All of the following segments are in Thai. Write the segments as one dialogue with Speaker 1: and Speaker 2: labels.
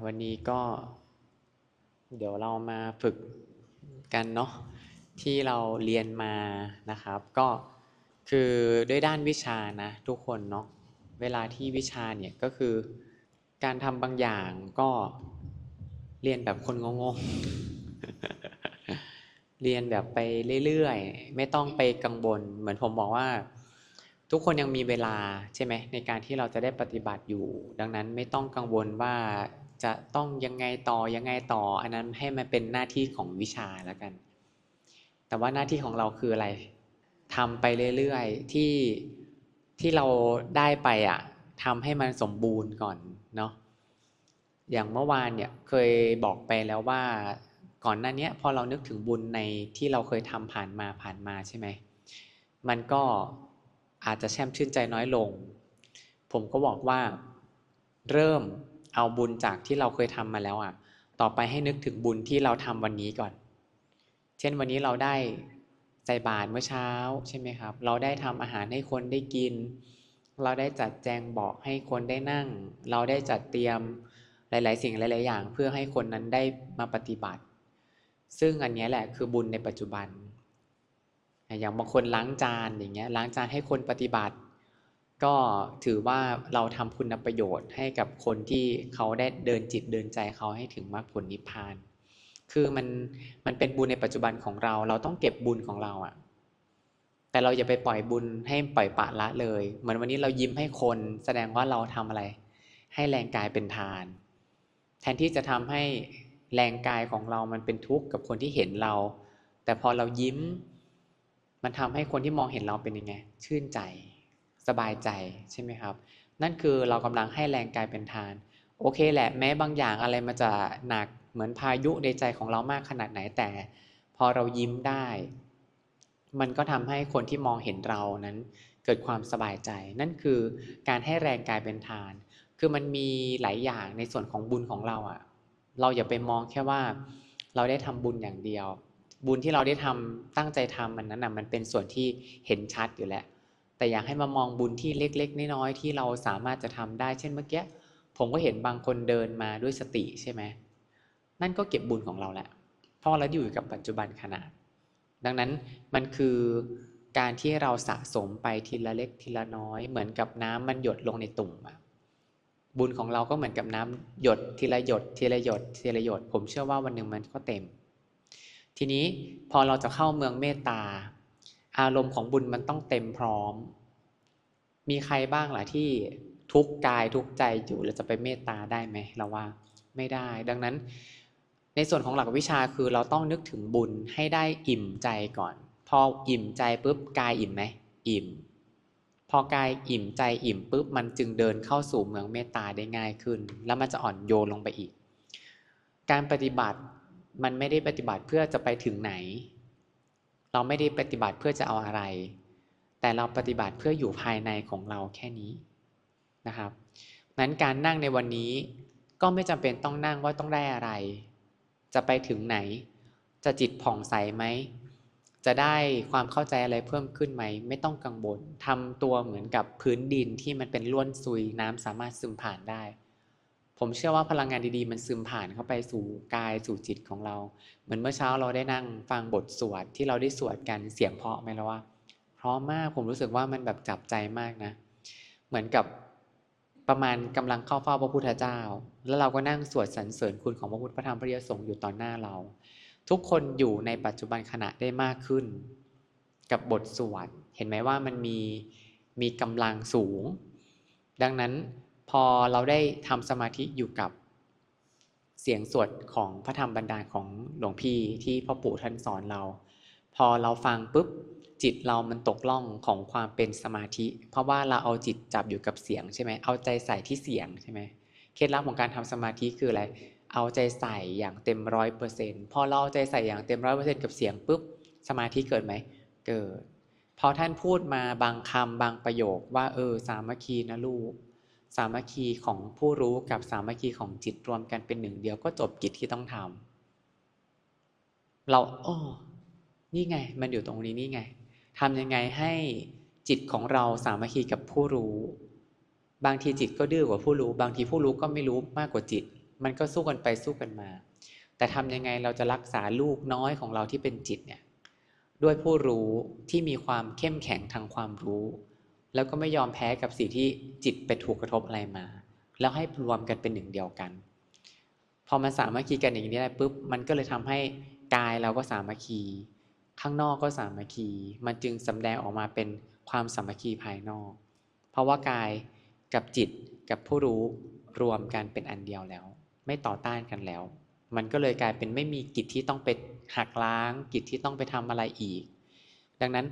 Speaker 1: วันนี้ก็เดี๋ยวเรามาฝึกกันเนาะที่เราเรียนมานะครับก็คือด้วยด้านวิชานะทุกคนเนาะเวลาที่วิชาเนี่ยก็คือการทำบางอย่างก็เรียนแบบคนงงๆเรียนแบบไปเรื่อยๆไม่ต้องไปกังวลเหมือนผมบอกว่าทุกคนยังมีเวลาใช่ไหมในการที่เราจะได้ปฏิบัติอยู่ดังนั้นไม่ต้องกังวลว่าจะต้องยังไงต่ออันนั้นให้มันเป็นหน้าที่ของวิชาแล้วกันแต่ว่าหน้าที่ของเราคืออะไรทำไปเรื่อยๆที่เราได้ไปทำให้มันสมบูรณ์ก่อนเนาะอย่างเมื่อวานเนี่ยเคยบอกไปแล้วว่าก่อนหน้านี้พอเรานึกถึงบุญในที่เราเคยทำผ่านมาใช่ไหมมันก็อาจจะแช่มชื่นใจน้อยลงผมก็บอกว่าเริ่มเอาบุญจากที่เราเคยทำมาแล้วต่อไปให้นึกถึงบุญที่เราทำวันนี้ก่อนเช่นวันนี้เราได้ใส่บาตรเมื่อเช้าใช่ไหมครับเราได้ทำอาหารให้คนได้กินเราได้จัดแจงเบาะให้คนได้นั่งเราได้จัดเตรียมหลายๆสิ่งหลายๆอย่างเพื่อให้คนนั้นได้มาปฏิบัติซึ่งอันนี้แหละคือบุญในปัจจุบันอย่างบางคนล้างจานอย่างเงี้ยล้างจานให้คนปฏิบัติก็ถือว่าเราทำคุณประโยชน์ให้กับคนที่เขาได้เดินจิตเดินใจเขาให้ถึงมรรคผลนิพพานคือมันเป็นบุญในปัจจุบันของเราต้องเก็บบุญของเราแต่เราอย่าไปปล่อยบุญให้ปล่อยปละละเลยเหมือนวันนี้เรายิ้มให้คนแสดงว่าเราทำอะไรให้แรงกายเป็นทานแทนที่จะทำให้แรงกายของเรามันเป็นทุกข์กับคนที่เห็นเราแต่พอเรายิ้มมันทำให้คนที่มองเห็นเราเป็นยังไงชื่นใจสบายใจใช่ไหมครับนั่นคือเรากำลังให้แรงกายเป็นทานโอเคแหละแม้บางอย่างอะไรมันจะหนักเหมือนพายุในใจของเรามากขนาดไหนแต่พอเรายิ้มได้มันก็ทำให้คนที่มองเห็นเรานั้นเกิดความสบายใจนั่นคือการให้แรงกายเป็นทานคือมันมีหลายอย่างในส่วนของบุญของเราเราอย่าไปมองแค่ว่าเราได้ทำบุญอย่างเดียวบุญที่เราได้ทำตั้งใจทำมันนั้นมันเป็นส่วนที่เห็นชัดอยู่แล้วแต่อยากให้มามองบุญที่เล็กๆน้อยๆที่เราสามารถจะทำได้เช่นเมื่อกี้ผมก็เห็นบางคนเดินมาด้วยสติใช่ไหมนั่นก็เก็บบุญของเราแหละเพราะเราอยู่กับปัจจุบันขณะดังนั้นมันคือการที่เราสะสมไปทีละเล็กทีละน้อยเหมือนกับน้ำมันหยดลงในตุ่มบุญของเราก็เหมือนกับน้ำหยดทีละหยดทีละหยดทีละหยดผมเชื่อว่าวันหนึ่งมันก็เต็มทีนี้พอเราจะเข้าเมืองเมตตาอารมณ์ของบุญมันต้องเต็มพร้อมมีใครบ้างล่ะที่ทุกข์กายทุกข์ใจอยู่แล้วจะไปเมตตาได้ไหมเราว่าไม่ได้ดังนั้นในส่วนของหลักวิชาคือเราต้องนึกถึงบุญให้ได้อิ่มใจก่อนพออิ่มใจปุ๊บกายอิ่มไหมอิ่มพอกายอิ่มใจอิ่มปุ๊บมันจึงเดินเข้าสู่เมืองเมตตาได้ง่ายขึ้นแล้วมันจะอ่อนโยนลงไปอีกการปฏิบัติมันไม่ได้ปฏิบัติเพื่อจะไปถึงไหนเราไม่ได้ปฏิบัติเพื่อจะเอาอะไรแต่เราปฏิบัติเพื่ออยู่ภายในของเราแค่นี้นะครับนั้นการนั่งในวันนี้ก็ไม่จำเป็นต้องนั่งว่าต้องได้อะไรจะไปถึงไหนจะจิตผ่องใสไหมจะได้ความเข้าใจอะไรเพิ่มขึ้นไหมไม่ต้องกังวลทำตัวเหมือนกับพื้นดินที่มันเป็นล้วนซุยน้ำสามารถซึมผ่านได้ผมเชื่อว่าพลังงานดีๆมันซึมผ่านเข้าไปสู่กายสู่จิตของเราเหมือนเมื่อเช้าเราได้นั่งฟังบทสวดที่เราได้สวดกันเสียงเพราะไหมล่ะว่าเพราะมากผมรู้สึกว่ามันแบบจับใจมากนะเหมือนกับประมาณกำลังเข้าเฝ้าพระพุทธเจ้าแล้วเราก็นั่งสวดสรรเสริญคุณของพระพุทธพระธรรมพระอริยสงฆ์อยู่ต่อหน้าเราทุกคนอยู่ในปัจจุบันขณะได้มากขึ้นกับบทสวดเห็นไหมว่ามันมีกำลังสูงดังนั้นพอเราได้ทำสมาธิอยู่กับเสียงสวดของพระธรรมบรรดาลของหลวงพี่ที่พ่อปู่ท่านสอนเราพอเราฟังปุ๊บจิตเรามันตกล่องของความเป็นสมาธิเพราะว่าเราเอาจิตจับอยู่กับเสียงใช่ไหมเอาใจใส่ที่เสียงใช่ไหมเคล็ดลับของการทำสมาธิคืออะไรเอาใจใส่อย่างเต็ม100%พอเราเอาใจใส่อย่างเต็ม100%กับเสียงปุ๊บสมาธิเกิดไหมเกิดพอท่านพูดมาบางคำบางประโยคว่าสามัคคีนะลูกสามัคคีของผู้รู้กับสามัคคีของจิตรวมกันเป็นหนึ่งเดียวก็จบกิจที่ต้องทำเรานี่ไงมันอยู่ตรงนี้นี่ไงทำยังไงให้จิตของเราสามัคคีกับผู้รู้บางทีจิตก็ดื้อกว่าผู้รู้บางทีผู้รู้ก็ไม่รู้มากกว่าจิต มันก็สู้กันไปสู้กันมาแต่ทำยังไงเราจะรักษาลูกน้อยของเราที่เป็นจิตเนี่ยด้วยผู้รู้ที่มีความเข้มแข็งทางความรู้แล้วก็ไม่ยอมแพ้กับสิ่งที่จิตไปถูกกระทบอะไรมาแล้วให้รวมกันเป็นหนึ่งเดียวกันพอมันสามัคคีกันอย่างนี้ได้ปุ๊บมันก็เลยทำให้กายเราก็สามัคคีข้างนอกก็สามัคคีมันจึงสำแดงออกมาเป็นความสามัคคีภายนอกเพราะว่ากายกับจิตกับผู้รู้รวมกันเป็นอันเดียวแล้วไม่ต่อต้านกันแล้วมันก็เลยกลายเป็นไม่มีกิจที่ต้องไปหักล้างกิจที่ต้องไปทำอะไรอีกดังนั้น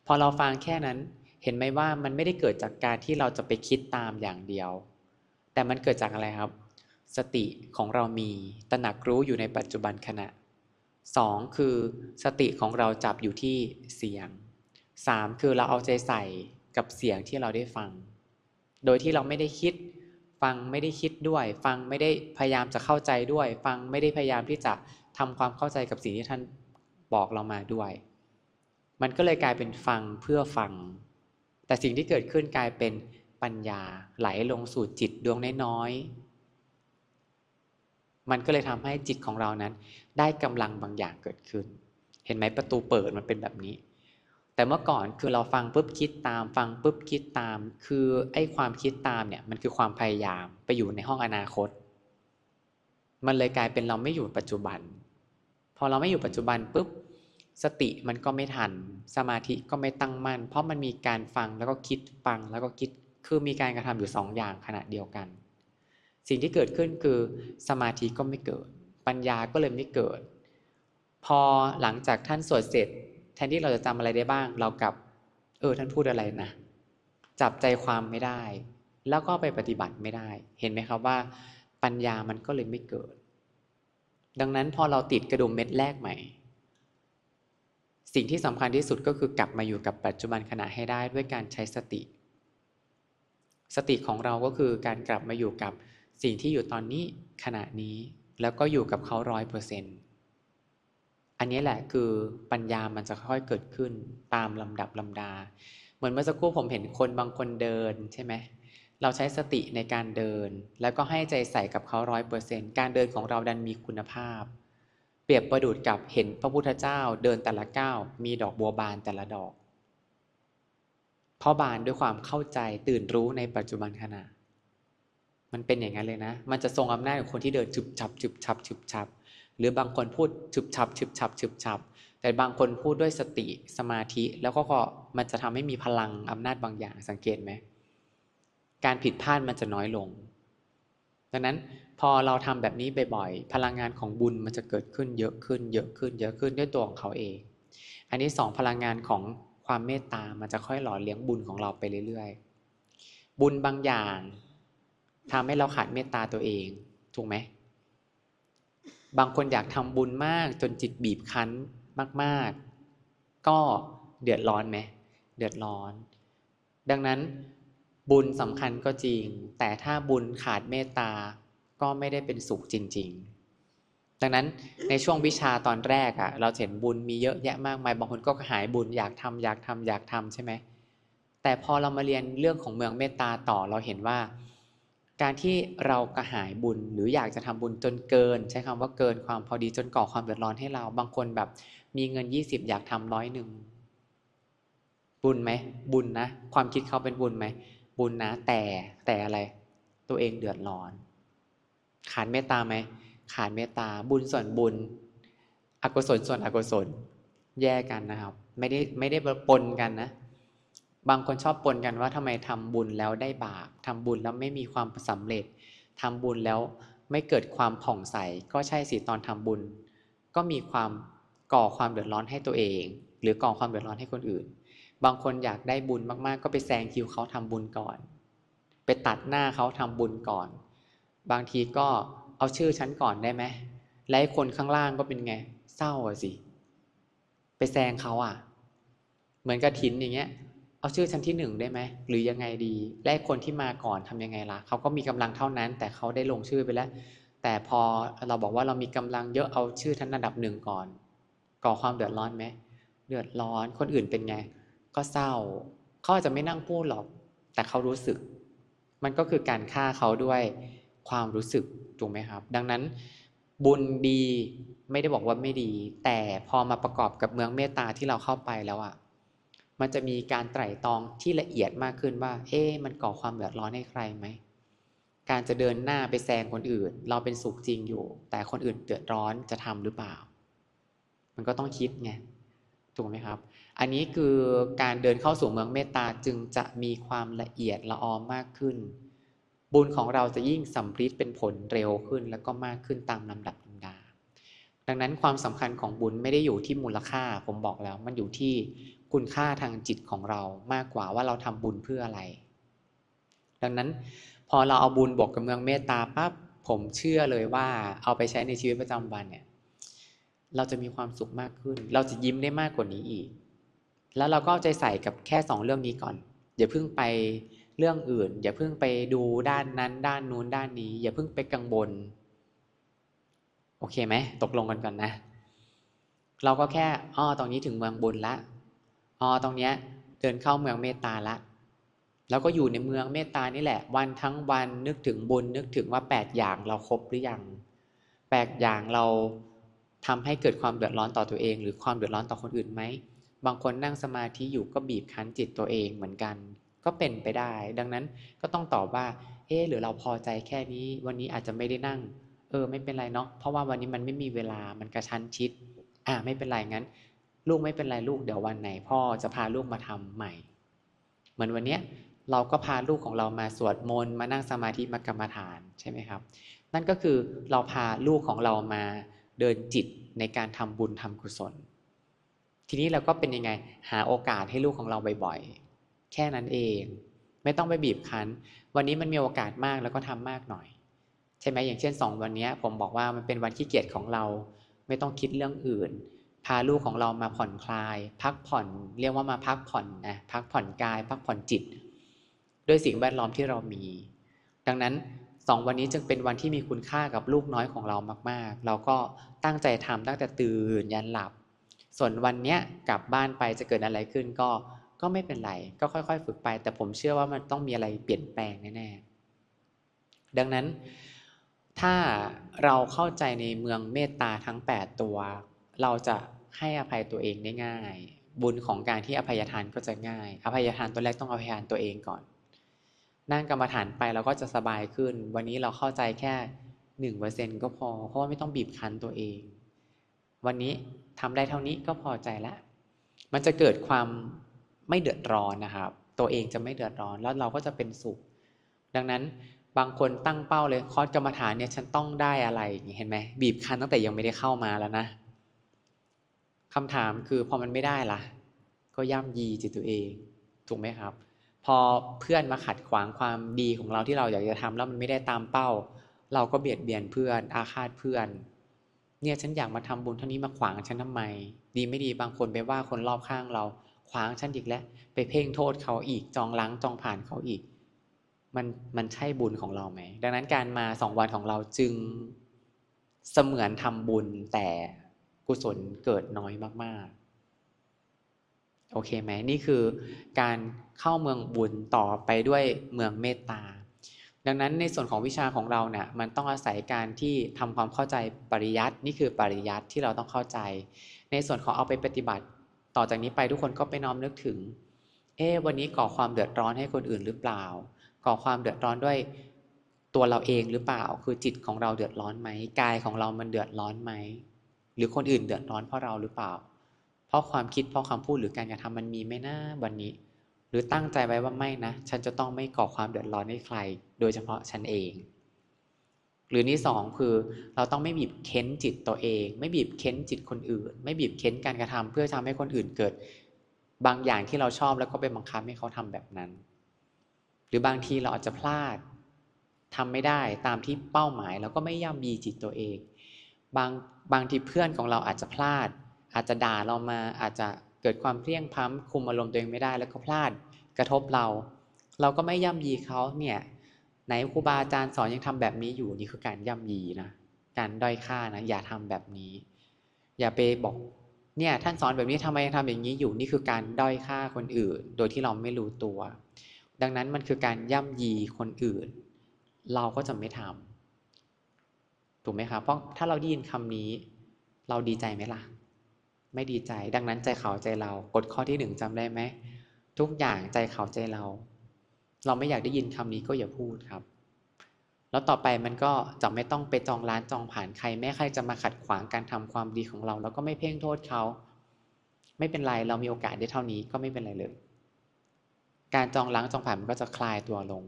Speaker 1: พอเราฟังแค่นั้นเห็นไหมว่ามันไม่ได้เกิดจากการที่เราจะไปคิดตามอย่างเดียวแต่มันเกิดจากอะไรครับสติของเรามีตระหนักรู้อยู่ในปัจจุบันขณะ2คือสติของเราจับอยู่ที่เสียง3คือเราเอาใจใส่กับเสียงที่เราได้ฟังโดยที่เราไม่ได้คิดฟังไม่ได้คิดด้วยฟังไม่ได้พยายามจะเข้าใจด้วยฟังไม่ได้พยายามที่จะทำความเข้าใจกับสิ่งที่ท่านบอกเรามาด้วยมันก็เลยกลายเป็นฟังเพื่อฟังแต่สิ่งที่เกิดขึ้นกลายเป็นปัญญาไหลลงสู่จิตดวงน้อยๆมันก็เลยทำให้จิตของเรานั้นได้กำลังบางอย่างเกิดขึ้นเห็นไหมประตูเปิดมันเป็นแบบนี้แต่เมื่อก่อนคือเราฟังปุ๊บคิดตามฟังปุ๊บคิดตามคือไอ้ความคิดตามเนี่ยมันคือความพยายามไปอยู่ในห้องอนาคตมันเลยกลายเป็นเราไม่อยู่ปัจจุบันพอเราไม่อยู่ปัจจุบันปุ๊บสติมันก็ไม่ทันสมาธิก็ไม่ตั้งมั่นเพราะมันมีการฟังแล้วก็คิดฟังแล้วก็คิดคือมีการกระทำอยู่2อย่างขณะเดียวกันสิ่งที่เกิดขึ้นคือสมาธิก็ไม่เกิดปัญญาก็เลยไม่เกิดพอหลังจากท่านสวดเสร็จแทนที่เราจะจำอะไรได้บ้างเรากลับท่านพูดอะไรนะจับใจความไม่ได้แล้วก็ไปปฏิบัติไม่ได้เห็นไหมครับว่าปัญญามันก็เลยไม่เกิดดังนั้นพอเราติดกระดุมเม็ดแรกใหม่สิ่งที่สำคัญที่สุดก็คือกลับมาอยู่กับปัจจุบันขณะให้ได้ด้วยการใช้สติสติของเราก็คือการกลับมาอยู่กับสิ่งที่อยู่ตอนนี้ขณะนี้แล้วก็อยู่กับเขา100%อันนี้แหละคือปัญญามันจะค่อยๆเกิดขึ้นตามลำดับลำดาเหมือนเมื่อสักครู่ผมเห็นคนบางคนเดินใช่ไหมเราใช้สติในการเดินแล้วก็ให้ใจใส่กับเขา100%การเดินของเราดันมีคุณภาพเปรียบประดุจกับเห็นพระพุทธเจ้าเดินแต่ละก้าวมีดอกบัวบานแต่ละดอกเพราะบานด้วยความเข้าใจตื่นรู้ในปัจจุบันขณะมันเป็นอย่างนั้นเลยนะมันจะทรงอำนาจของคนที่เดินฉึบฉับฉึบฉับฉึบฉับหรือบางคนพูดฉึบฉับฉึบฉับฉึบฉับแต่บางคนพูดด้วยสติสมาธิแล้วก็มันจะทำให้มีพลังอำนาจบางอย่างสังเกตไหมการผิดพลาดมันจะน้อยลงดังนั้นพอเราทำแบบนี้บ่อยๆพลังงานของบุญมันจะเกิดขึ้นเยอะขึ้นเยอะขึ้นเยอะขึ้นด้วยตัวของเขาเองอันนี้2พลังงานของความเมตตามันจะค่อยหล่อเลี้ยงบุญของเราไปเรื่อยๆบุญบางอย่างทำให้เราขาดเมตตาตัวเองถูกไหมบางคนอยากทำบุญมากจนจิตบีบคั้นมากๆก็เดือดร้อนไหมเดือดร้อนดังนั้นบุญสำคัญก็จริงแต่ถ้าบุญขาดเมตตาก็ไม่ได้เป็นสุขจริงๆดังนั้นในช่วงวิชาตอนแรกเราเห็นบุญมีเยอะแยะมากมายบางคนก็หายบุญอยากทำอยากทำอยากทำใช่ไหมแต่พอเรามาเรียนเรื่องของเมืองเมตตาต่อเราเห็นว่าการที่เรากระหายบุญหรืออยากจะทำบุญจนเกินใช้คำว่าเกินความพอดีจนก่อความเดือดร้อนให้เราบางคนแบบมีเงิน20อยากทำ100บุญไหมบุญนะความคิดเขาเป็นบุญไหมบุญนะแต่อะไรตัวเองเดือดร้อนขาดเมตตาไหมขาดเมตตาบุญส่วนบุญอกุศลส่วนอกุศลแยกกันนะครับไม่ได้ปนกันนะบางคนชอบปนกันว่าทำไมทำบุญแล้วได้บาปทำบุญแล้วไม่มีความสำเร็จทำบุญแล้วไม่เกิดความผ่องใสก็ใช่สิตอนทำบุญก็มีความก่อความเดือดร้อนให้ตัวเองหรือก่อความเดือดร้อนให้คนอื่นบางคนอยากได้บุญมากๆก็ไปแซงคิวเขาทำบุญก่อนไปตัดหน้าเขาทำบุญก่อนบางทีก็เอาชื่อฉันก่อนได้ไหมและคนข้างล่างก็เป็นไงเศร้าสิไปแซงเขาเหมือนกฐินอย่างเงี้ยเอาชื่อชั้นที่1ได้ไหมหรือยังไงดีและคนที่มาก่อนทำยังไงล่ะเขาก็มีกำลังเท่านั้นแต่เขาได้ลงชื่อไปแล้วแต่พอเราบอกว่าเรามีกำลังเยอะเอาชื่อท่านอันดับ1ก่อนก่อความเดือดร้อนไหมเดือดร้อนคนอื่นเป็นไงก็เศร้าเขาอาจจะไม่นั่งพูดหรอกแต่เขารู้สึกมันก็คือการฆ่าเขาด้วยความรู้สึก ถูกไหมครับดังนั้นบุญดีไม่ได้บอกว่าไม่ดีแต่พอมาประกอบกับเมืองเมตตาที่เราเข้าไปแล้วอ่ะมันจะมีการไตร่ตรองที่ละเอียดมากขึ้นว่ามันก่อความเดือดร้อนให้ใครไหมการจะเดินหน้าไปแซงคนอื่นเราเป็นสุขจริงอยู่แต่คนอื่นเดือดร้อนจะทำหรือเปล่ามันก็ต้องคิดไงถูกไหมครับอันนี้คือการเดินเข้าสู่เมืองเมตตาจึงจะมีความละเอียดละออมากขึ้นบุญของเราจะยิ่งสำฤทธิ์เป็นผลเร็วขึ้นแล้วก็มากขึ้นตามลำดับลำดาดังนั้นความสำคัญของบุญไม่ได้อยู่ที่มูลค่าผมบอกแล้วมันอยู่ที่คุณค่าทางจิตของเรามากกว่าว่าเราทำบุญเพื่ออะไรดังนั้นพอเราเอาบุญบวกกับเมืองเมตตาปั๊บผมเชื่อเลยว่าเอาไปใช้ในชีวิตประจำวันเนี่ยเราจะมีความสุขมากขึ้นเราจะยิ้มได้มากกว่านี้อีกแล้วเราก็เอาใจใส่กับแค่2เรื่องนี้ก่อนอย่าเพิ่งไปเรื่องอื่นอย่าเพิ่งไปดูด้านนั้นด้านนู้นด้านนี้อย่าเพิ่งไปกังวลโอเคไหมตกลงกันก่อนนะเราก็แค่ตรงนี้ถึงเมืองบุญละตรงเนี้ยเดินเข้าเมืองเมตตาละแล้วก็อยู่ในเมืองเมตตานี่แหละวันทั้งวันนึกถึงบุญนึกถึงว่า8อย่างเราครบหรือยัง8อย่างเราทำให้เกิดความเดือดร้อนต่อตัวเองหรือความเดือดร้อนต่อคนอื่นไหมบางคนนั่งสมาธิอยู่ก็บีบคั้นจิตตัวเองเหมือนกันก็เป็นไปได้ดังนั้นก็ต้องตอบว่าหรือเราพอใจแค่นี้วันนี้อาจจะไม่ได้นั่งไม่เป็นไรเนาะเพราะว่าวันนี้มันไม่มีเวลามันกระชั้นชิดไม่เป็นไรงั้นลูกไม่เป็นไรลูกเดี๋ยววันไหนพ่อจะพาลูกมาทำใหม่เหมือนวันเนี้ยเราก็พาลูกของเรามาสวดมนต์มานั่งสมาธิมากรรมฐานใช่ไหมครับนั่นก็คือเราพาลูกของเรามาเดินจิตในการทำบุญทำกุศลทีนี้เราก็เป็นยังไงหาโอกาสให้ลูกของเราบ่อยๆแค่นั้นเองไม่ต้องไปบีบคั้นวันนี้มันมีโอกาสมากแล้วก็ทำมากหน่อยใช่ไหมอย่างเช่น2วันนี้ผมบอกว่ามันเป็นวันขี้เกียจของเราไม่ต้องคิดเรื่องอื่นพาลูกของเรามาผ่อนคลายพักผ่อนเรียกว่ามาพักผ่อนนะพักผ่อนกายพักผ่อนจิตด้วยสิ่งแวดล้อมที่เรามีดังนั้น2วันนี้จึงเป็นวันที่มีคุณค่ากับลูกน้อยของเรามากๆเราก็ตั้งใจทำตั้งแต่ตื่นยันหลับส่วนวันนี้กลับบ้านไปจะเกิดอะไรขึ้นก็ไม่เป็นไรก็ค่อยๆฝึกไปแต่ผมเชื่อว่ามันต้องมีอะไรเปลี่ยนแปลงแน่ๆดังนั้นถ้าเราเข้าใจในเมืองเมตตาทั้ง8ตัวเราจะให้อภัยตัวเองได้ง่ายบุญของการที่อภัยทานก็จะง่ายอภัยทานตัวแรกต้องอภัยทานตัวเองก่อนนั่งกรรมฐานไปเราก็จะสบายขึ้นวันนี้เราเข้าใจแค่ 1% ก็พอเพราะว่าไม่ต้องบีบคั้นตัวเองวันนี้ทำได้เท่านี้ก็พอใจแล้วมันจะเกิดความไม่เดือดร้อนนะครับตัวเองจะไม่เดือดร้อนแล้วเราก็จะเป็นสุขดังนั้นบางคนตั้งเป้าเลยคอร์สกรรมฐานเนี่ยฉันต้องได้อะไรเห็นไหมบีบคั้นตั้งแต่ยังไม่ได้เข้ามาแล้วนะคำถามคือพอมันไม่ได้ล่ะก็ย่ำยีจิตตัวเองถูกไหมครับพอเพื่อนมาขัดขวางความดีของเราที่เราอยากจะทำแล้วมันไม่ได้ตามเป้าเราก็เบียดเบียนเพื่อนอาฆาตเพื่อนเนี่ยฉันอยากมาทำบุญเท่านี้มาขวางฉันทำไมดีไม่ดีบางคนไปว่าคนรอบข้างเราขวางฉันอีกแล้วไปเพ่งโทษเขาอีกจองล้างจองผ่านเขาอีกมันใช่บุญของเราไหมดังนั้นการมา2 วันของเราจึงเสมือนทำบุญแต่กุศลเกิดน้อยมากๆโอเคไหมนี่คือการเข้าเมืองบุญต่อไปด้วยเมืองเมตตาดังนั้นในส่วนของวิชาของเราเนี่ยมันต้องอาศัยการที่ทำความเข้าใจปริยัตินี่คือปริยัติที่เราต้องเข้าใจในส่วนของเอาไปปฏิบัติต่อจากนี้ไปทุกคนก็ไปน้อมนึกถึงวันนี้ก่อความเดือดร้อนให้คนอื่นหรือเปล่าก่อความเดือดร้อนด้วยตัวเราเองหรือเปล่าคือจิตของเราเดือดร้อนไหมกายของเรามันเดือดร้อนไหมหรือคนอื่นเดือดร้อนเพราะเราหรือเปล่าเพราะความคิดเพราะคำพูดหรือการกระทำมันมีไหมนะวันนี้หรือตั้งใจไว้ว่าไม่นะฉันจะต้องไม่ก่อความเดือดร้อนให้ใครโดยเฉพาะฉันเองหรือที่2คือเราต้องไม่บีบเค้นจิตตัวเองไม่บีบเค้นจิตคนอื่นไม่บีบเค้นการกระทำเพื่อทำให้คนอื่นเกิดบางอย่างที่เราชอบแล้วก็ไปบังคับให้เขาทำแบบนั้นหรือบางทีเราอาจจะพลาดทำไม่ได้ตามที่เป้าหมายแล้วก็ไม่ย่ำยีจิตตัวเองบางทีเพื่อนของเราอาจจะพลาดอาจจะด่าเรามาอาจจะเกิดความเพลียงพล้ำคุมอารมณ์ตัวเองไม่ได้แล้วก็พลาดกระทบเราก็ไม่ย่ำยีเขาเนี่ยไหนครูบาอาจารย์สอนยังทำแบบนี้อยู่นี่คือการย่ำยีนะการด้อยค่านะอย่าทำแบบนี้อย่าไปบอกเนี่ยท่านสอนแบบนี้ทำไมยังทำอย่างนี้อยู่นี่คือการด้อยค่าคนอื่นโดยที่เราไม่รู้ตัวดังนั้นมันคือการย่ำยีคนอื่นเราก็จะไม่ท ถูกไหมครับเพราะถ้าเราได้ยินคำนี้เราดีใจไหมล่ะไม่ดีใจดังนั้นใจเขาใจเรากฎข้อที่หนึ่งจำได้ไหมทุกอย่างใจเขาใจเราเราไม่อยากได้ยินคำนี้ก็อย่าพูดครับแล้วต่อไปมันก็จะไม่ต้องไปจองร้านจองผ่านใครแม้ใครจะมาขัดขวางการทำความดีของเราแล้วก็ไม่เพ่งโทษเขาไม่เป็นไรเรามีโอกาสได้เท่านี้ก็ไม่เป็นไรเลยการจองล้างจองผ่านมันก็จะคลายตัวลง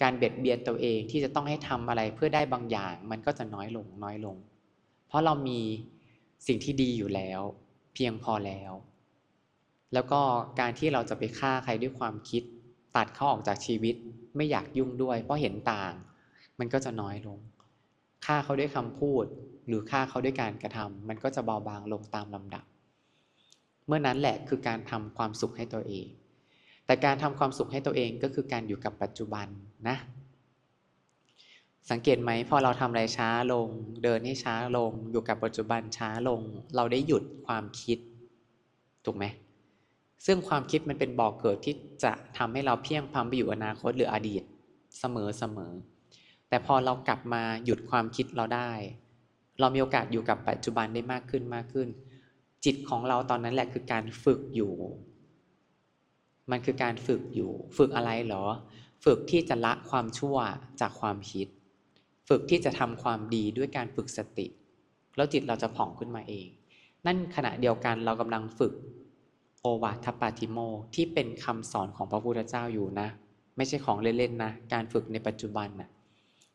Speaker 1: การเบียดเบียนตัวเองที่จะต้องให้ทำอะไรเพื่อได้บางอย่างมันก็จะน้อยลงน้อยลงเพราะเรามีสิ่งที่ดีอยู่แล้วเพียงพอแล้วแล้วก็การที่เราจะไปฆ่าใครด้วยความคิดตัดเขาออกจากชีวิตไม่อยากยุ่งด้วยเพราะเห็นต่างมันก็จะน้อยลงฆ่าเขาด้วยคำพูดหรือฆ่าเขาด้วยการกระทำมันก็จะเบาบางลงตามลำดับเมื่อนั้นแหละคือการทำความสุขให้ตัวเองแต่การทำความสุขให้ตัวเองก็คือการอยู่กับปัจจุบันนะสังเกตไหมพอเราทำอะไรช้าลงเดินให้ช้าลงอยู่กับปัจจุบันช้าลงเราได้หยุดความคิดถูกไหมซึ่งความคิดมันเป็นบ่อกเกิดที่จะทำให้เราเพียงพำไปอยู่อนาคตหรืออดีตเสมอแต่พอเรากลับมาหยุดความคิดเราได้เรามีโอกาสอยู่กับปัจจุบันได้มากขึ้นจิตของเราตอนนั้นแหละคือการฝึกอยู่มันคือการฝึกอยู่ฝึกอะไรเหรอฝึกที่จะละความชั่วจากความคิดฝึกที่จะทำความดีด้วยการฝึกสติแล้วจิตเราจะผ่องขึ้นมาเองนั่นขณะเดียวกันเรากำลังฝึกโอวาทปาติโมกข์ที่เป็นคำสอนของพระพุทธเจ้าอยู่นะไม่ใช่ของเล่นๆนะการฝึกในปัจจุบันนะ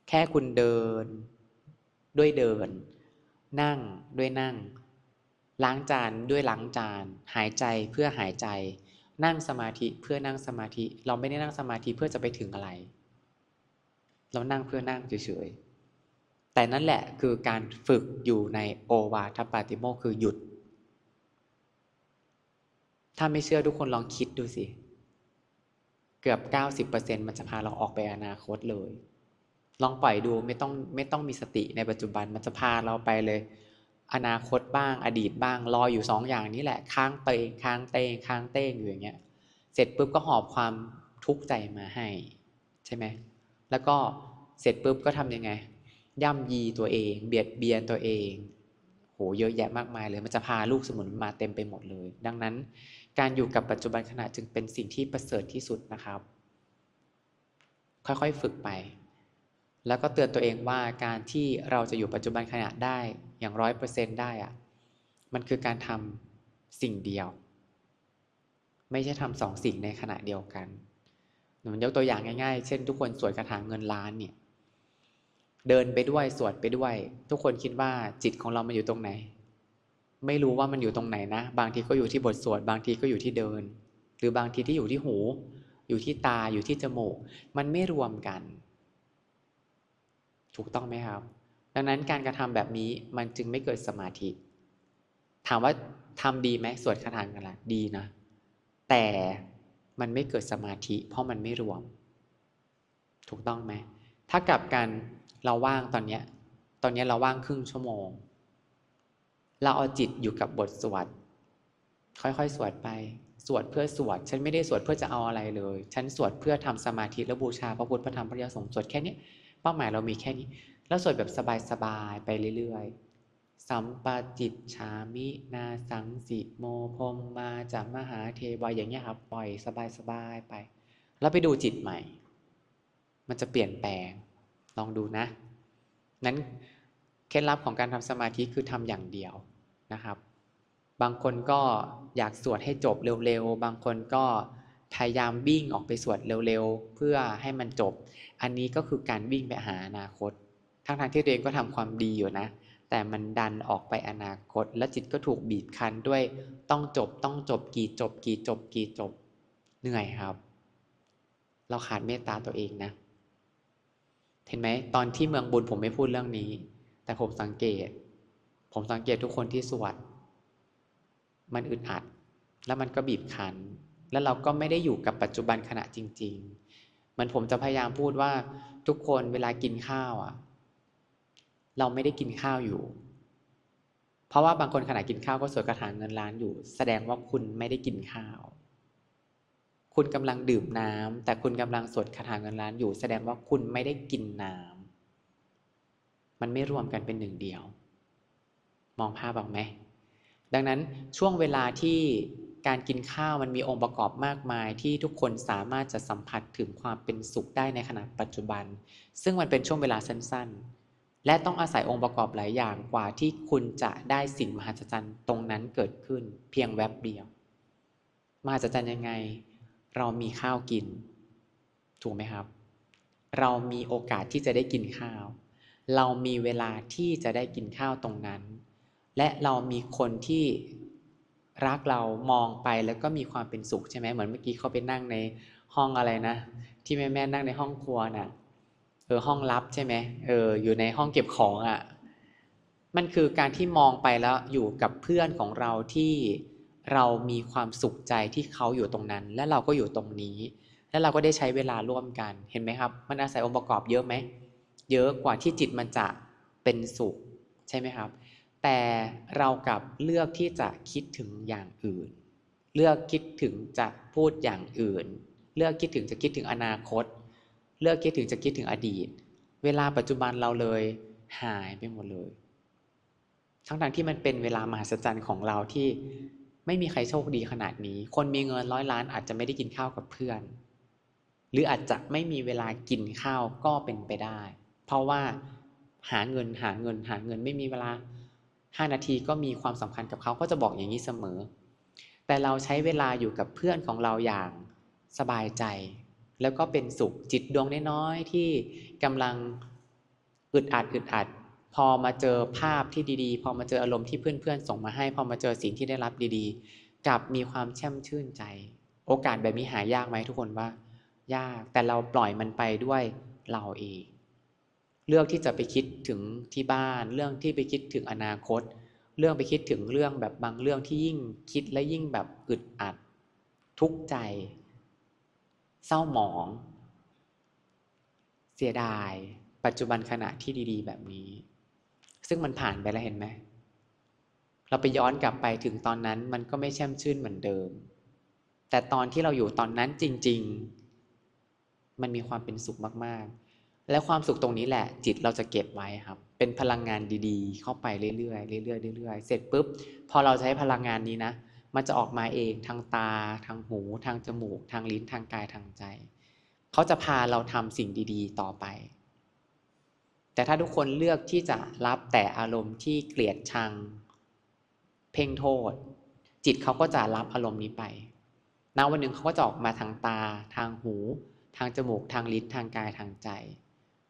Speaker 1: แค่คุณเดินด้วยเดินนั่งด้วยนั่งล้างจานด้วยล้างจานหายใจเพื่อหายใจนั่งสมาธิเพื่อนั่งสมาธิเราไม่ได้นั่งสมาธิเพื่อจะไปถึงอะไรเรานั่งเพื่อนั่งเฉยๆแต่นั่นแหละคือการฝึกอยู่ในโอวาทปาติโมกข์คือหยุดถ้าไม่เชื่อทุกคนลองคิดดูสิเกือบ 90% มันจะพาเราออกไปอนาคตเลยลองปล่อยดูไม่ต้องมีสติในปัจจุบันมันจะพาเราไปเลยอนาคตบ้างอดีตบ้างรออยู่2 อย่างนี้แหละค้างเตงค้างเตงค้างเต้งอยู่อย่างเงี้ยเสร็จปุ๊บก็หอบความทุกข์ใจมาให้ใช่ไหมแล้วก็เสร็จปุ๊บก็ทำยังไงย่ำยีตัวเองเบียดเบียนตัวเองโหเยอะแยะมากมายเลยมันจะพาลูกสมุนมาเต็มไปหมดเลยดังนั้นการอยู่กับปัจจุบันขณะจึงเป็นสิ่งที่ประเสริฐที่สุดนะครับค่อยๆฝึกไปแล้วก็เตือนตัวเองว่าการที่เราจะอยู่ปัจจุบันขณะได้อย่าง100%ได้อะมันคือการทำสิ่งเดียวไม่ใช่ทำ2 สิ่งในขณะเดียวกันผมยกตัวอย่างง่ายๆเช่นทุกคนสวดคาถาเงินล้านเนี่ยเดินไปด้วยสวดไปด้วยทุกคนคิดว่าจิตของเรามันอยู่ตรงไหนไม่รู้ว่ามันอยู่ตรงไหนนะบางทีก็อยู่ที่บทสวดบางทีก็อยู่ที่เดินหรือบางทีที่อยู่ที่หูอยู่ที่ตาอยู่ที่จมูกมันไม่รวมกันถูกต้องไหมครับดังนั้นการกระทำแบบนี้มันจึงไม่เกิดสมาธิถามว่าทำดีไหมสวดคาถาเงินล้านดีนะแต่มันไม่เกิดสมาธิเพราะมันไม่รวมถูกต้องไหมถ้ากลับกันเราว่างตอนเนี้ยเราว่างครึ่งชั่วโมงเราเอาจิตอยู่กับบทสวดค่อยๆสวดไปสวดเพื่อสวดฉันไม่ได้สวดเพื่อจะเอาอะไรเลยฉันสวดเพื่อทำสมาธิและบูชาพระพุทธพระธรรมพระยาสงฆ์สวดแค่นี้เป้าหมายเรามีแค่นี้แล้วสวดแบบสบายๆไปเรื่อยๆสัมปจิตฉามินาสังสิโมพมมาจากมหาเทวาอย่างเงี้ยครับปล่อยสบายๆไปแล้วไปดูจิตใหม่มันจะเปลี่ยนแปลงลองดูนะนั้นเคล็ดลับของการทำสมาธิคือทำอย่างเดียวนะครับบางคนก็อยากสวดให้จบเร็วๆบางคนก็พยายามวิ่งออกไปสวดเร็วๆเพื่อให้มันจบอันนี้ก็คือการวิ่งไปหาอนาคตทั้งที่ตัวเองก็ทำความดีอยู่นะแต่มันดันออกไปอนาคตและจิตก็ถูกบีบคั้นด้วยต้องจบกี่จบเหนื่อยครับเราขาดเมตตาตัวเองนะเห็นไหมตอนที่เมืองบุญผมไม่พูดเรื่องนี้แต่ผมสังเกตทุกคนที่สวดมันอึดอัดแล้วมันก็บีบคั้นแล้วเราก็ไม่ได้อยู่กับปัจจุบันขณะจริงๆมันผมจะพยายามพูดว่าทุกคนเวลากินข้าวอ่ะเราไม่ได้กินข้าวอยู่เพราะว่าบางคนขณะกินข้าวก็สวดคาถาเงินล้านอยู่แสดงว่าคุณไม่ได้กินข้าวคุณกำลังดื่มน้ำแต่คุณกำลังสวดคาถาเงินล้านอยู่แสดงว่าคุณไม่ได้กินน้ำ มันไม่รวมกันเป็นหนึ่งเดียวมองภาพออกไหมดังนั้นช่วงเวลาที่การกินข้าวมันมีองค์ประกอบมากมายที่ทุกคนสามารถจะสัมผัสถึงความเป็นสุขได้ในขณะปัจจุบันซึ่งมันเป็นช่วงเวลาสั้นๆและต้องอาศัยองค์ประกอบหลายอย่างกว่าที่คุณจะได้สิ่งมหัศจรรย์ตรงนั้นเกิดขึ้นเพียงแวบเดียวมหัศจรรย์ยังไงเรามีข้าวกินถูกไหมครับเรามีโอกาสที่จะได้กินข้าวเรามีเวลาที่จะได้กินข้าวตรงนั้นและเรามีคนที่รักเรามองไปแล้วก็มีความเป็นสุขใช่ไหมเหมือนเมื่อกี้เขาไปนั่งในห้องอะไรนะที่แม่นั่งในห้องครัวน่ะห้องลับใช่ไหมอยู่ในห้องเก็บของอ่ะมันคือการที่มองไปแล้วอยู่กับเพื่อนของเราที่เรามีความสุขใจที่เขาอยู่ตรงนั้นและเราก็อยู่ตรงนี้และเราก็ได้ใช้เวลาร่วมกันเห็นไหมครับมันอาศัยองค์ประกอบเยอะไหมเยอะกว่าที่จิตมันจะเป็นสุขใช่ไหมครับแต่เรากลับเลือกที่จะคิดถึงอย่างอื่นเลือกคิดถึงจะพูดอย่างอื่นเลือกคิดถึงจะคิดถึงอนาคตเลือกคิดถึงจะคิดถึงอดีตเวลาปัจจุบันเราเลยหายไปหมดเลยทั้งที่มันเป็นเวลามหัศจรรย์ของเราที่ไม่มีใครโชคดีขนาดนี้คนมีเงิน100 ล้านอาจจะไม่ได้กินข้าวกับเพื่อนหรืออาจจะไม่มีเวลากินข้าวก็เป็นไปได้เพราะว่าหาเงินไม่มีเวลา5 นาทีก็มีความสำคัญกับเขาก็จะบอกอย่างนี้เสมอแต่เราใช้เวลาอยู่กับเพื่อนของเราอย่างสบายใจแล้วก็เป็นสุขจิตดวงน้อยๆที่กำลังอึดอัดพอมาเจอภาพที่ดีๆพอมาเจออารมณ์ที่เพื่อนๆส่งมาให้พอมาเจอสิ่งที่ได้รับดีๆกลับมีความแช่มชื่นใจโอกาสแบบนี้หายากไหมทุกคนว่ายากแต่เราปล่อยมันไปด้วยเราเองเลือกที่จะไปคิดถึงที่บ้านเรื่องที่ไปคิดถึงอนาคตเรื่องไปคิดถึงเรื่องแบบบางเรื่องที่ยิ่งคิดและยิ่งแบบอึดอัดทุกข์ใจเศร้าหมองเสียดายปัจจุบันขณะที่ดีๆแบบนี้ซึ่งมันผ่านไปแล้วเห็นไหมเราไปย้อนกลับไปถึงตอนนั้นมันก็ไม่แช่มชื่นเหมือนเดิมแต่ตอนที่เราอยู่ตอนนั้นจริงๆมันมีความเป็นสุขมากๆและความสุขตรงนี้แหละจิตเราจะเก็บไว้ครับเป็นพลังงานดีๆเข้าไปเรื่อยๆเรื่อยๆเรื่อยๆเสร็จปุ๊บพอเราใช้พลังงานนี้นะมันจะออกมาเองทางตาทางหูทางจมูกทางลิ้นทางกายทางใจเขาจะพาเราทำสิ่งดีๆต่อไปแต่ถ้าทุกคนเลือกที่จะรับแต่อารมณ์ที่เกลียดชังเพ่งโทษจิตเขาก็จะรับอารมณ์นี้ไปณวันหนึ่งเขาก็จะออกมาทางตาทางหูทางจมูกทางลิ้นทางกายทางใจ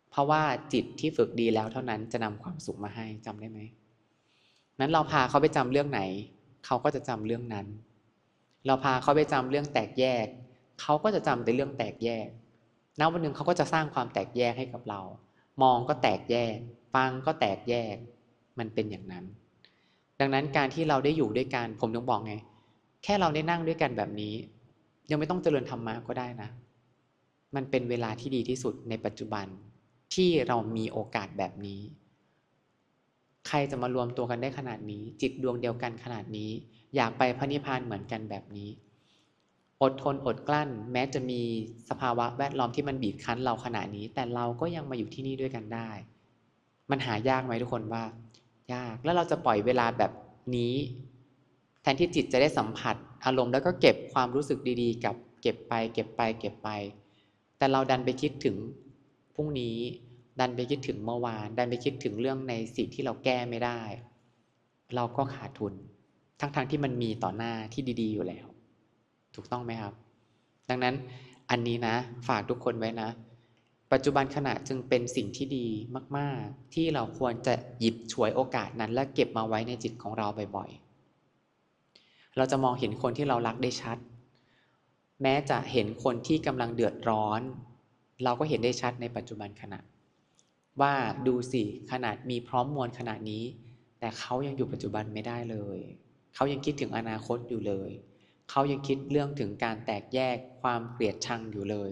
Speaker 1: เพราะว่าจิตที่ฝึกดีแล้วเท่านั้นจะนำความสุขมาให้จำได้ไหมนั้นเราพาเขาไปจำเรื่องไหนเขาก็จะจำเรื่องนั้นเราพาเขาไปจำเรื่องแตกแยกเขาก็จะจำแต่เรื่องแตกแยกณวันหนึ่งเขาก็จะสร้างความแตกแยกให้กับเรามองก็แตกแยกฟังก็แตกแยกมันเป็นอย่างนั้นดังนั้นการที่เราได้อยู่ด้วยกันผมต้องบอกไงแค่เราได้นั่งด้วยกันแบบนี้ยังไม่ต้องเจริญธรรมะก็ได้นะมันเป็นเวลาที่ดีที่สุดในปัจจุบันที่เรามีโอกาสแบบนี้ใครจะมารวมตัวกันได้ขนาดนี้จิตดวงเดียวกันขนาดนี้อยากไปพระนิพพานเหมือนกันแบบนี้อดทนอดกลั้นแม้จะมีสภาวะแวดล้อมที่มันบีบคั้นเราขนาดนี้แต่เราก็ยังมาอยู่ที่นี่ด้วยกันได้มันหายากไหมทุกคนว่ายากแล้วเราจะปล่อยเวลาแบบนี้แทนที่จิตจะได้สัมผัสอารมณ์แล้วก็เก็บความรู้สึกดีๆกับเก็บไปแต่เราดันไปคิดถึงพรุ่งนี้ดันไปคิดถึงเมื่อวานดันไปคิดถึงเรื่องในสิ่งที่เราแก้ไม่ได้เราก็ขาดทุนทั้งที่มันมีต่อหน้าที่ดีๆอยู่แล้วถูกต้องไหมครับดังนั้นอันนี้นะฝากทุกคนไว้นะปัจจุบันขณะจึงเป็นสิ่งที่ดีมากๆที่เราควรจะหยิบฉวยโอกาสนั้นและเก็บมาไว้ในจิตของเราบ่อยๆเราจะมองเห็นคนที่เรารักได้ชัดแม้จะเห็นคนที่กำลังเดือดร้อนเราก็เห็นได้ชัดในปัจจุบันขณะว่าดูสิขนาดมีพร้อมมวลขนาดนี้แต่เขายังอยู่ปัจจุบันไม่ได้เลยเขายังคิดถึงอนาคตอยู่เลยเขายังคิดเรื่องถึงการแตกแยกความเกลียดชังอยู่เลย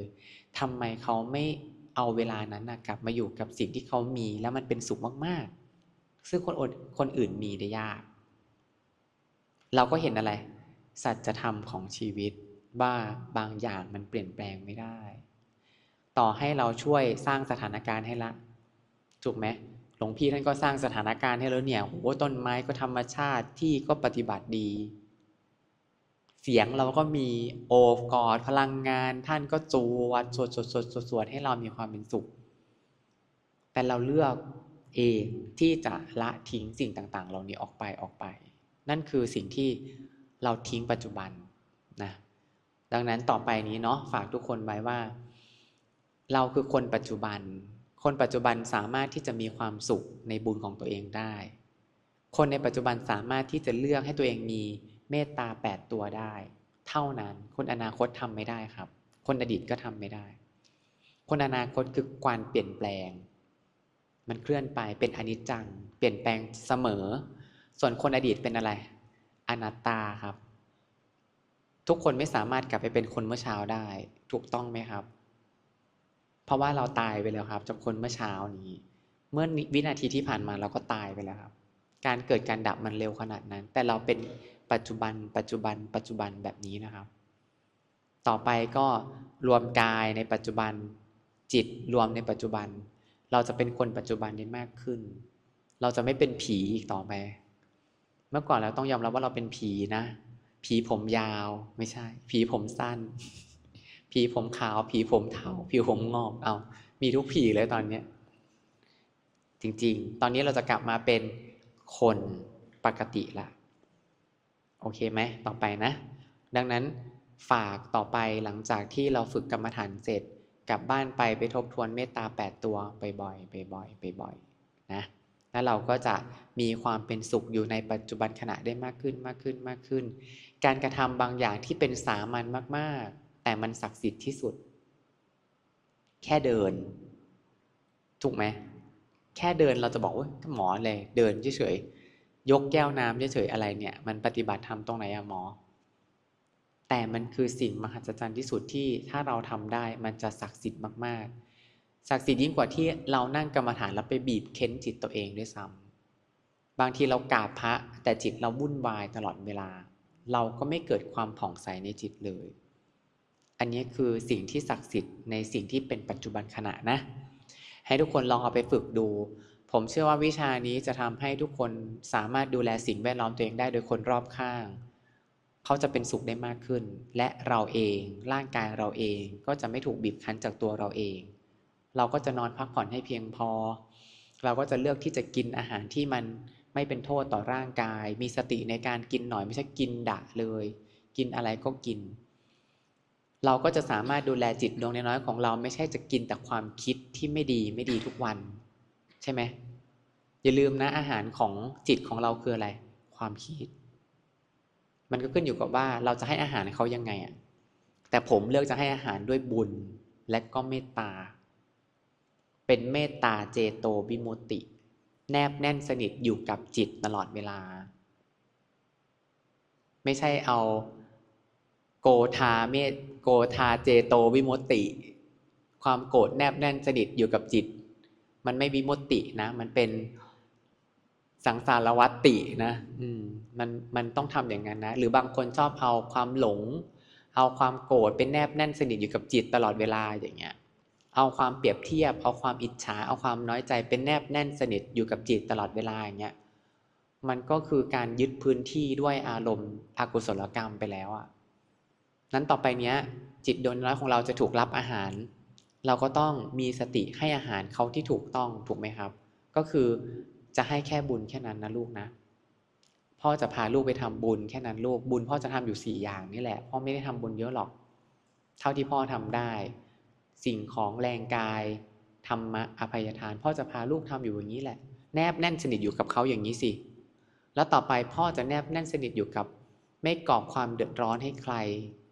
Speaker 1: ทำไมเขาไม่เอาเวลานั้นกลับมาอยู่กับสิ่งที่เขามีแล้วมันเป็นสุขมากๆซึ่งคนอื่นมีได้ยากเราก็เห็นอะไรสัจธรรมของชีวิตว่าบางอย่างมันเปลี่ยนแปลงไม่ได้ต่อให้เราช่วยสร้างสถานการณ์ให้ละถูกไหม หลวงพี่ท่านก็สร้างสถานการณ์ให้แล้วเนี่ยโอ้ต้นไม้ก็ธรรมชาติที่ก็ปฏิบัติดีเสียงเราก็มีโอบกอดพลังงานท่านก็จวดสวดให้เรามีความเป็นสุขแต่เราเลือกเองที่จะละทิ้งสิ่งต่างๆเหล่านี้ออกไปนั่นคือสิ่งที่เราทิ้งปัจจุบันนะดังนั้นต่อไปนี้เนาะฝากทุกคนไว้ว่าเราคือคนปัจจุบันคนปัจจุบันสามารถที่จะมีความสุขในบุญของตัวเองได้คนในปัจจุบันสามารถที่จะเลือกให้ตัวเองมีเมตตา8ตัวได้เท่านั้นคนอนาคตทำไม่ได้ครับคนอดีตก็ทำไม่ได้คนอนาคตคือการเปลี่ยนแปลงมันเคลื่อนไปเป็นอนิจจังเปลี่ยนแปลงเสมอส่วนคนอดีตเป็นอะไรอนัตตาครับทุกคนไม่สามารถกลับไปเป็นคนเมื่อเช้าได้ถูกต้องไหมครับเพราะว่าเราตายไปแล้วครับจากคนเมื่อเช้านี้เมื่อวินาทีที่ผ่านมาเราก็ตายไปแล้วครับการเกิดการดับมันเร็วขนาดนั้นแต่เราเป็นปัจจุบันแบบนี้นะครับต่อไปก็รวมกายในปัจจุบันจิตรวมในปัจจุบันเราจะเป็นคนปัจจุบันได้มากขึ้นเราจะไม่เป็นผีอีกต่อไปเมื่อก่อนเราต้องยอมรับว่าเราเป็นผีนะผีผมยาวไม่ใช่ผีผมสั้นผีผมขาวผีผมเทาผีผมงอกเอามีทุกผีเลยตอนนี้จริงๆตอนนี้เราจะกลับมาเป็นคนปกติละโอเคไหมต่อไปนะดังนั้นฝากต่อไปหลังจากที่เราฝึกกรรมฐานเสร็จกลับบ้านไปทบทวนเมตตา8ตัวบ่อยๆนะแล้วเราก็จะมีความเป็นสุขอยู่ในปัจจุบันขณะได้มากขึ้นการกระทำบางอย่างที่เป็นสามัญมากๆแต่มันศักดิ์สิทธิ์ที่สุดแค่เดินถูกไหมแค่เดินเราจะบอกว่าหมอเลยเดินเฉยๆยกแก้วน้ำเฉยๆอะไรเนี่ยมันปฏิบัติธรรมตรงไหนอะหมอแต่มันคือสิ่งมหัศจรรย์ที่สุดที่ถ้าเราทำได้มันจะศักดิ์สิทธิ์มากๆศักดิ์สิทธิ์ยิ่งกว่าที่เรานั่งกรรมฐานแล้วไปบีบเค้นจิตตัวเองด้วยซ้ำบางทีเรากราบพระแต่จิตเราวุ่นวายตลอดเวลาเราก็ไม่เกิดความผ่องใสในจิตเลยอันนี้คือสิ่งที่ศักดิ์สิทธิ์ในสิ่งที่เป็นปัจจุบันขณะนะให้ทุกคนลองเอาไปฝึกดูผมเชื่อว่าวิชานี้จะทำให้ทุกคนสามารถดูแลสิ่งแวดล้อมตัวเองได้โดยคนรอบข้างเขาจะเป็นสุขได้มากขึ้นและเราเองร่างกายเราเองก็จะไม่ถูกบีบคั้นจากตัวเราเองเราก็จะนอนพักผ่อนให้เพียงพอเราก็จะเลือกที่จะกินอาหารที่มันไม่เป็นโทษต่อร่างกายมีสติในการกินหน่อยไม่ใช่กินดะเลยกินอะไรก็กินเราก็จะสามารถดูแลจิตดวงน้อยๆของเราไม่ใช่จะกินแต่ความคิดที่ไม่ดีทุกวันใช่ไหมอย่าลืมนะอาหารของจิตของเราคืออะไรความคิดมันก็ขึ้นอยู่กับว่าเราจะให้อาหารเขายังไงอ่ะแต่ผมเลือกจะให้อาหารด้วยบุญและก็เมตตาเป็นเมตตาเจโตวิมุตติแนบแน่นสนิทอยู่กับจิตตลอดเวลาไม่ใช่เอาโกธาโกธาเจโตวิมุตติความโกรธแนบแน่นสนิทอยู่กับจิตมันไม่วิมุตตินะมันเป็นสังสารวัฏฏินะมันต้องทำอย่างนั้นนะหรือบางคนชอบเอาความหลงเอาความโกรธเป็นแนบแน่นสนิทอยู่กับจิตตลอดเวลาอย่างเงี้ยเอาความเปรียบเทียบเอาความอิจฉาเอาความน้อยใจเป็นแนบแน่นสนิทอยู่กับจิตตลอดเวลาอย่างเงี้ยมันก็คือการยึดพื้นที่ด้วยอารมณ์อกุศลกรรมไปแล้วอ่ะนั้นต่อไปเนี้ยจิตดวงน้อยของเราจะถูกรับอาหารเราก็ต้องมีสติให้อาหารเขาที่ถูกต้องถูกไหมครับก็คือจะให้แค่บุญแค่นั้นนะลูกนะพ่อจะพาลูกไปทำบุญแค่นั้นลูกบุญพ่อจะทำอยู่4อย่างนี่แหละพ่อไม่ได้ทำบุญเยอะหรอกเท่าที่พ่อทำได้สิ่งของแรงกายธรรมะอภัยทานพ่อจะพาลูกทำอยู่อย่างนี้แหละแนบแน่นสนิทอยู่กับเขาอย่างนี้สิแล้วต่อไปพ่อจะแนบแน่นสนิทอยู่กับไม่ก่อความเดือดร้อนให้ใคร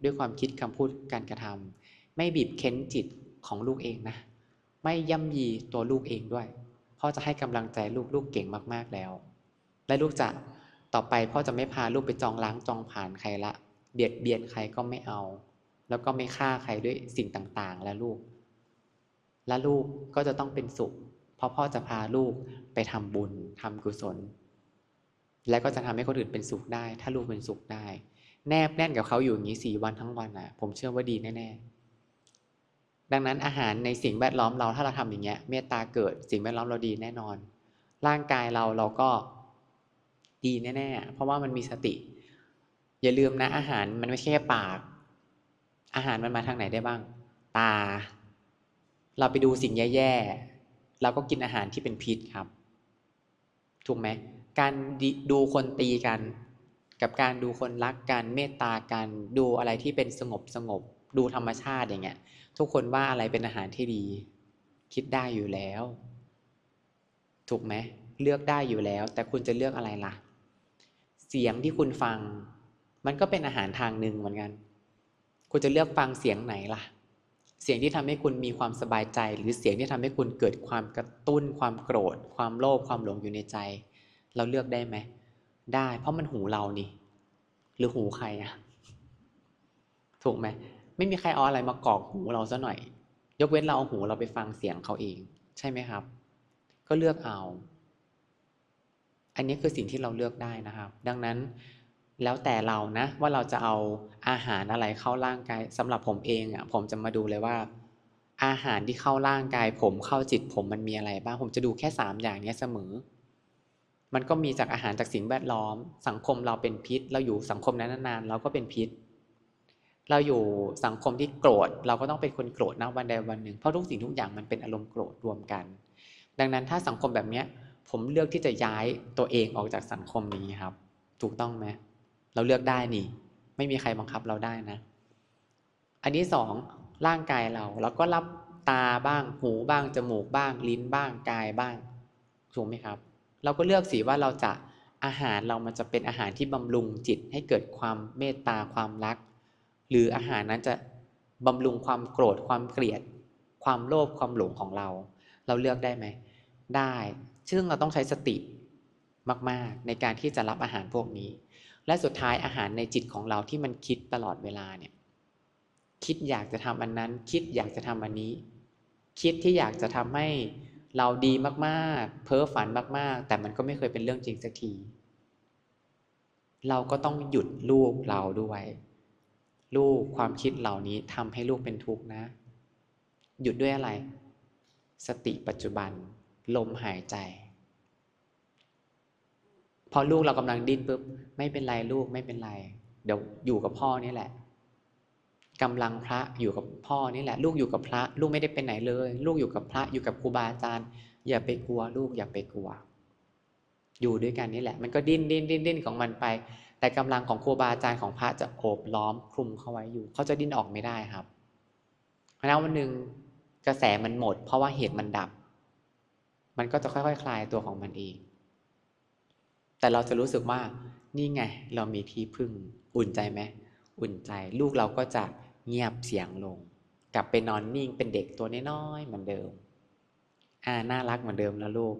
Speaker 1: ด้วยความคิดคำพูดการกระทำไม่บีบเค้นจิตของลูกเองนะไม่ย่ำยีตัวลูกเองด้วยพ่อจะให้กำลังใจลูกเก่งมากๆแล้วและลูกจะต่อไปพ่อจะไม่พาลูกไปจองล้างจองผ่านใครละเบียดเบียนใครก็ไม่เอาแล้วก็ไม่ฆ่าใครด้วยสิ่งต่างๆและลูกก็จะต้องเป็นสุขเพราะพ่อจะพาลูกไปทำบุญทำกุศลและก็จะทำให้คนอื่นเป็นสุขได้ถ้าลูกเป็นสุขได้แนบแน่นกับเขาอยู่อย่างนี้4 วันทั้งวันนะผมเชื่อว่าดีแน่ๆดังนั้นอาหารในสิ่งแวดล้อมเราถ้าเราทำอย่างเงี้ยเมตตาเกิดสิ่งแวดล้อมเราดีแน่นอน ร่างกายเราก็ดีแน่ๆเพราะว่ามันมีสติอย่าลืมนะอาหารมันไม่ใช่แค่ปากอาหารมันมาทางไหนได้บ้างตาเราไปดูสิ่งแย่ๆเราก็กินอาหารที่เป็นพิษครับถูกไหมการดูคนตีกันกับการดูคนรักกันเมตตากันดูอะไรที่เป็นสงบดูธรรมชาติอย่างเงี้ยทุกคนว่าอะไรเป็นอาหารที่ดีคิดได้อยู่แล้วถูกไหมเลือกได้อยู่แล้วแต่คุณจะเลือกอะไรล่ะเสียงที่คุณฟังมันก็เป็นอาหารทางหนึ่งเหมือนกันคุณจะเลือกฟังเสียงไหนล่ะเสียงที่ทำให้คุณมีความสบายใจหรือเสียงที่ทำให้คุณเกิดความกระตุ้นความโกรธความโลภความหลงอยู่ในใจเราเลือกได้ไหมได้เพราะมันหูเรานี่หรือหูใครอะถูกไหมไม่มีใครเอาอะไรมากรอกหูเราซะหน่อยยกเว้นเราเอาหูเราไปฟังเสียงเขาเองใช่ไหมครับก็เลือกเอาอันนี้คือสิ่งที่เราเลือกได้นะครับดังนั้นแล้วแต่เรานะว่าเราจะเอาอาหารอะไรเข้าร่างกายสำหรับผมเองอ่ะผมจะมาดูเลยว่าอาหารที่เข้าร่างกายผมเข้าจิตผมมันมีอะไรบ้างผมจะดูแค่3อย่างนี้เสมอมันก็มีจากอาหารจากสิ่งแวดล้อมสังคมเราเป็นพิษเราอยู่สังคมนั้นนานๆเราก็เป็นพิษเราอยู่สังคมที่โกรธเราก็ต้องเป็นคนโกรธนะวันใดวันหนึ่งเพราะทุกสิ่งทุกอย่างมันเป็นอารมณ์โกรธรวมกันดังนั้นถ้าสังคมแบบนี้ผมเลือกที่จะย้ายตัวเองออกจากสังคมนี้ครับถูกต้องไหมเราเลือกได้นี่ไม่มีใครบังคับเราได้นะอันที่สองร่างกายเราก็รับตาบ้างหูบ้างจมูกบ้างลิ้นบ้างกายบ้างถูกไหมครับเราก็เลือกสิว่าเราจะอาหารเรามันจะเป็นอาหารที่บำรุงจิตให้เกิดความเมตตาความรักหรืออาหารนั้นจะบำรุงความโกรธความเกลียดความโลภความหลงของเราเลือกได้ไหมได้ซึ่งเราต้องใช้สติมากๆในการที่จะรับอาหารพวกนี้และสุดท้ายอาหารในจิตของเราที่มันคิดตลอดเวลาเนี่ยคิดอยากจะทำอันนั้นคิดอยากจะทำอันนี้คิดที่อยากจะทำให้เราดีมากๆเพ้อฝันมากๆแต่มันก็ไม่เคยเป็นเรื่องจริงสักทีเราก็ต้องหยุดลูกเราด้วยลูกความคิดเหล่านี้ทำให้ลูกเป็นทุกข์นะหยุดด้วยอะไรสติปัจจุบันลมหายใจพอลูกเรากำลังดิ้นปุ๊บไม่เป็นไรลูกไม่เป็นไรเดี๋ยวอยู่กับพ่อนี่แหละกำลังพระอยู่กับพ่อนี่แหละลูกอยู่กับพระลูกไม่ได้ไปไหนเลยลูกอยู่กับพระอยู่กับครูบาอาจารย์อย่าไปกลัวลูกอย่าไปกลัวอยู่ด้วยกันนี่แหละมันก็ดิ้นของมันไปแต่กำลังของครูบาอาจารย์ของพระจะโอบล้อมคลุมเขาไว้อยู่เขาจะดิ้นออกไม่ได้ครับแล้ววันหนึ่งกระแสมันหมดเพราะว่าเหตุมันดับมันก็จะค่อยๆคลายตัวของมันเองแต่เราจะรู้สึกว่านี่ไงเรามีที่พึ่งอุ่นใจไหมอุ่นใจลูกเราก็จะเงียบเสียงลงกลับไปนอนนิ่งเป็นเด็กตัวน้อยๆเหมือนเดิมน่ารักเหมือนเดิมแล้วลูก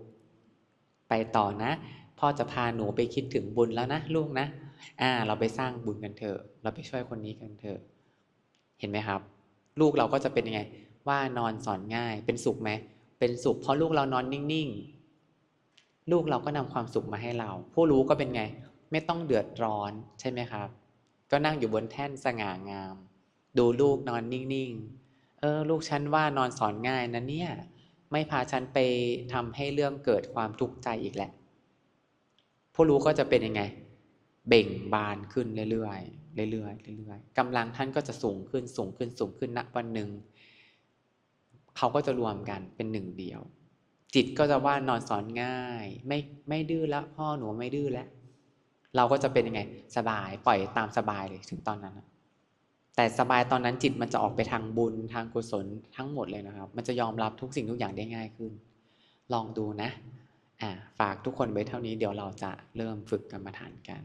Speaker 1: ไปต่อนะพ่อจะพาหนูไปคิดถึงบุญแล้วนะลูกนะเราไปสร้างบุญกันเถอะเราไปช่วยคนนี้กันเถอะเห็นไหมครับลูกเราก็จะเป็นยังไงว่านอนสอนง่ายเป็นสุขไหมเป็นสุขเพราะลูกเรานอนนิ่งๆลูกเราก็นำความสุขมาให้เราผู้รู้ก็เป็นไงไม่ต้องเดือดร้อนใช่ไหมครับก็นั่งอยู่บนแท่นสง่างามดูลูกนอนนิ่งๆลูกฉันว่านอนสอนง่ายนะเนี่ยไม่พาฉันไปทำให้เรื่องเกิดความทุกข์ใจอีกแหละผู้รู้ก็จะเป็นยังไงเบ่งบานขึ้นเรื่อยๆเรื่อยๆเรื่อยๆกำลังท่านก็จะสูงขึ้นสูงขึ้นสูงขึ้นณวันหนึ่งเขาก็จะรวมกันเป็นหนึ่งเดียวจิตก็จะว่านอนสอนง่ายไม่ดื้อแล้วพ่อหนูไม่ดื้อแล้วเราก็จะเป็นยังไงสบายปล่อยตามสบายเลยถึงตอนนั้นแต่สบายตอนนั้นจิตมันจะออกไปทางบุญทางกุศลทั้งหมดเลยนะครับมันจะยอมรับทุกสิ่งทุกอย่างได้ง่ายขึ้นลองดูนะฝากทุกคนไว้เท่านี้เดี๋ยวเราจะเริ่มฝึกกรรมฐานกัน